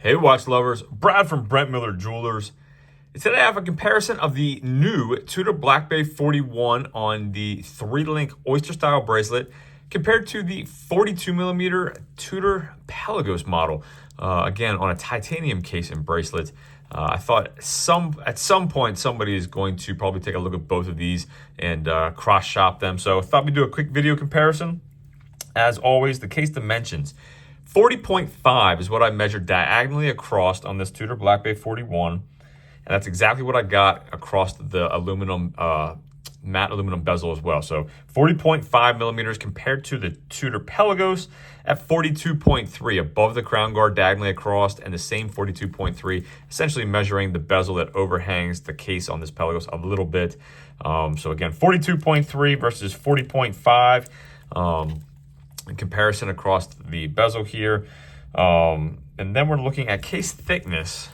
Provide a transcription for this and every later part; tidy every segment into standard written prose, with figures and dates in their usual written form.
Hey watch lovers, Brad from Brent Miller Jewelers. Today I have a comparison of the new Tudor Black Bay 41 on the 3-link oyster style bracelet compared to the 42mm Tudor Pelagos model. Again, on a titanium case and bracelet. I thought at some point somebody is going to probably take a look at both of these and cross shop them. So I thought we'd do a quick video comparison. As always, the case dimensions. 40.5 is what I measured diagonally across on this Tudor Black Bay 41. And that's exactly what I got across the aluminum, matte aluminum bezel as well. So 40.5 millimeters compared to the Tudor Pelagos at 42.3 above the crown guard diagonally across, and the same 42.3, essentially measuring the bezel that overhangs the case on this Pelagos a little bit. So again, 42.3 versus 40.5. In comparison across the bezel here. And then we're looking at case thickness,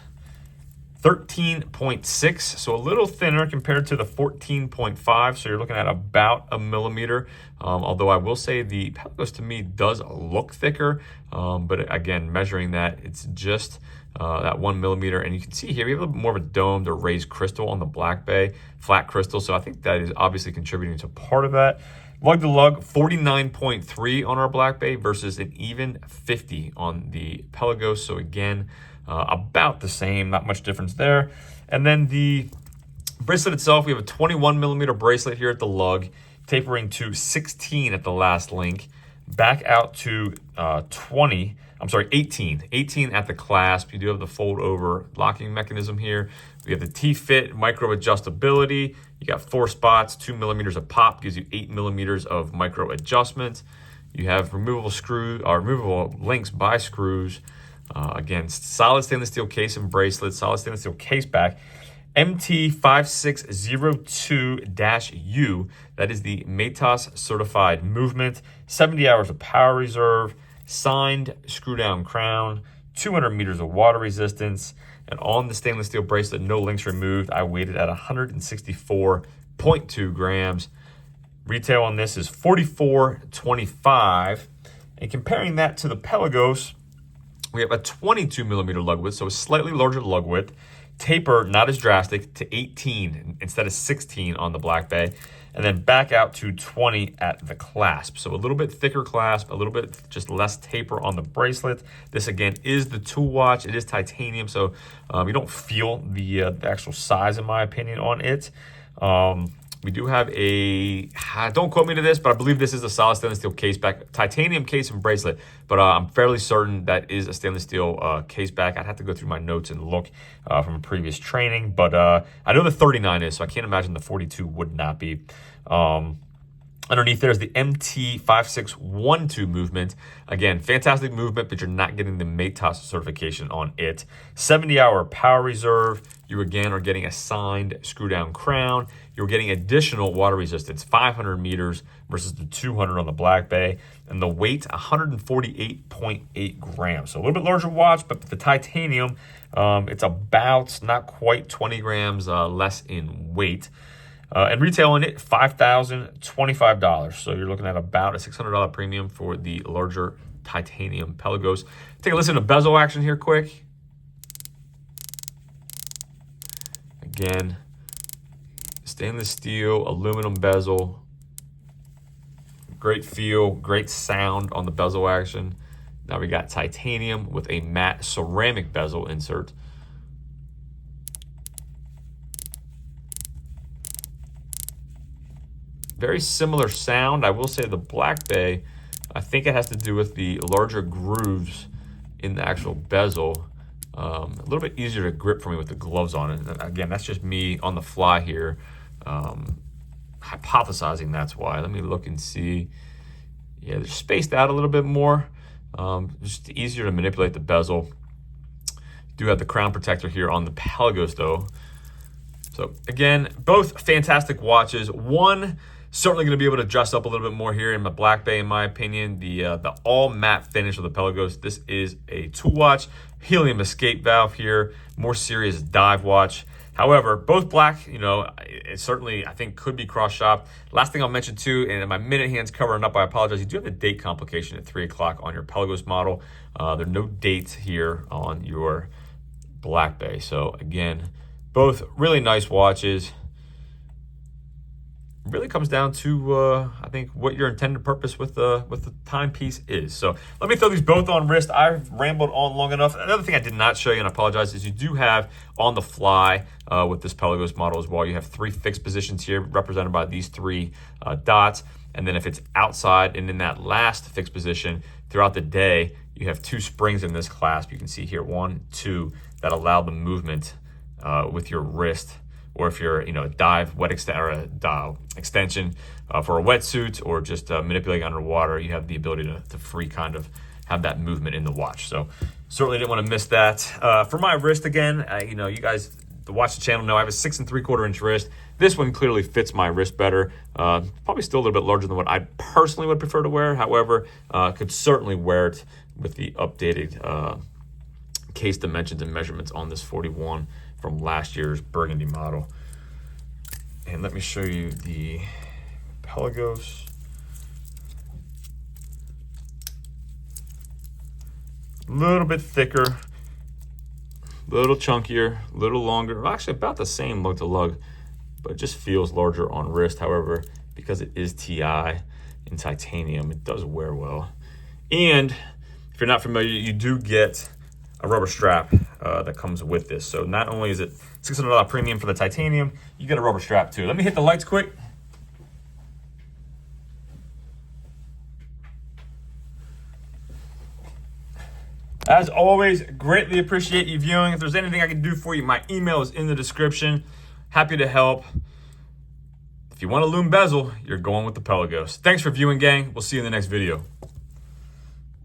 13.6, so a little thinner compared to the 14.5. So you're looking at about a millimeter. Although I will say the Pelagos to me does look thicker. But again, measuring that, it's just that 1 millimeter. And you can see here, we have a little bit more of a domed or raised crystal on the Black Bay, flat crystal. So I think that is obviously contributing to part of that. Lug to lug, 49.3 on our Black Bay versus an even 50 on the Pelagos. So again, about the same, not much difference there. And then the bracelet itself, we have a 21mm bracelet here at the lug, tapering to 16 at the last link, back out to 18 at the clasp. You do have the fold over locking mechanism here. We have the T-fit micro adjustability. You got 4 spots, 2 millimeters of pop, gives you 8 millimeters of micro adjustment. You have removable links by screws. Again, solid stainless steel case and bracelet, solid stainless steel case back. MT5602-U, that is the METAS certified movement, 70 hours of power reserve, signed screw down crown, 200 meters of water resistance, and on the stainless steel bracelet, no links removed. I weighted at 164.2 grams. Retail on this is $44.25. And comparing that to the Pelagos, we have a 22mm lug width, so a slightly larger lug width. Taper, not as drastic, to 18 instead of 16 on the Black Bay. And then back out to 20 at the clasp. So a little bit thicker clasp, a little bit just less taper on the bracelet. This again is the tool watch. It is titanium, so you don't feel the actual size, in my opinion, on it. We do have don't quote me to this, but I believe this is a solid stainless steel case back, titanium case and bracelet, but I'm fairly certain that is a stainless steel case back. I'd have to go through my notes and look from a previous training, but I know the 39 is, so I can't imagine the 42 would not be. Underneath there's the MT5612 movement. Again, fantastic movement, but you're not getting the METAS certification on it. 70-hour power reserve. You again are getting a signed screw down crown. You're getting additional water resistance, 500 meters versus the 200 on the Black Bay. And the weight, 148.8 grams. So a little bit larger watch, but the titanium, it's about not quite 20 grams less in weight. And retail on it, $5,025. So you're looking at about a $600 premium for the larger titanium Pelagos. Take a listen to bezel action here quick. Again, stainless steel, aluminum bezel. Great feel, great sound on the bezel action. Now we got titanium with a matte ceramic bezel insert. Very similar sound. I will say the Black Bay, I think it has to do with the larger grooves in the actual bezel. A little bit easier to grip for me with the gloves on it. Again, that's just me on the fly here, hypothesizing that's why. Let me look and see. Yeah, they're spaced out a little bit more. Just easier to manipulate the bezel. You do have the crown protector here on the Pelagos though. So again, both fantastic watches. One certainly going to be able to dress up a little bit more here in the Black Bay, in my opinion. The all matte finish of the Pelagos. This is a tool watch, helium escape valve here, more serious dive watch. However, both black, you know, it certainly, I think, could be cross-shopped. Last thing I'll mention too, and my minute hand's covering up, I apologize. You do have a date complication at 3 o'clock on your Pelagos model. There are no dates here on your Black Bay. So again, both really nice watches. Really comes down to I think what your intended purpose with the timepiece is. So let me throw these both on wrist. I've rambled on long enough. Another thing I did not show you, and I apologize, is you do have on the fly with this Pelagos model as well. You have 3 fixed positions here represented by these 3 dots. And then if it's outside and in that last fixed position throughout the day, you have 2 springs in this clasp. You can see here 1, 2 that allow the movement with your wrist. Or if you're, you know, a dive, wet extension for a wetsuit, or just manipulating underwater, you have the ability to free kind of have that movement in the watch. So certainly didn't want to miss that. For my wrist, again, you know, you guys that watch the channel know I have a 6 3/4 inch wrist. This one clearly fits my wrist better. Probably still a little bit larger than what I personally would prefer to wear. However, could certainly wear it with the updated case dimensions and measurements on this 41 from last year's burgundy model. And let me show you the Pelagos. A little bit thicker, a little chunkier, a little longer. Well, actually about the same lug to lug, but it just feels larger on wrist. However, because it is TI in titanium, it does wear well. And if you're not familiar, you do get a rubber strap that comes with this. So not only is it $600 premium for the titanium, you get a rubber strap too. Let me hit the lights quick. As always, greatly appreciate you viewing. If there's anything I can do for you, my email is in the description. Happy to help. If you want a lume bezel, you're going with the Pelagos. Thanks for viewing, gang. We'll see you in the next video.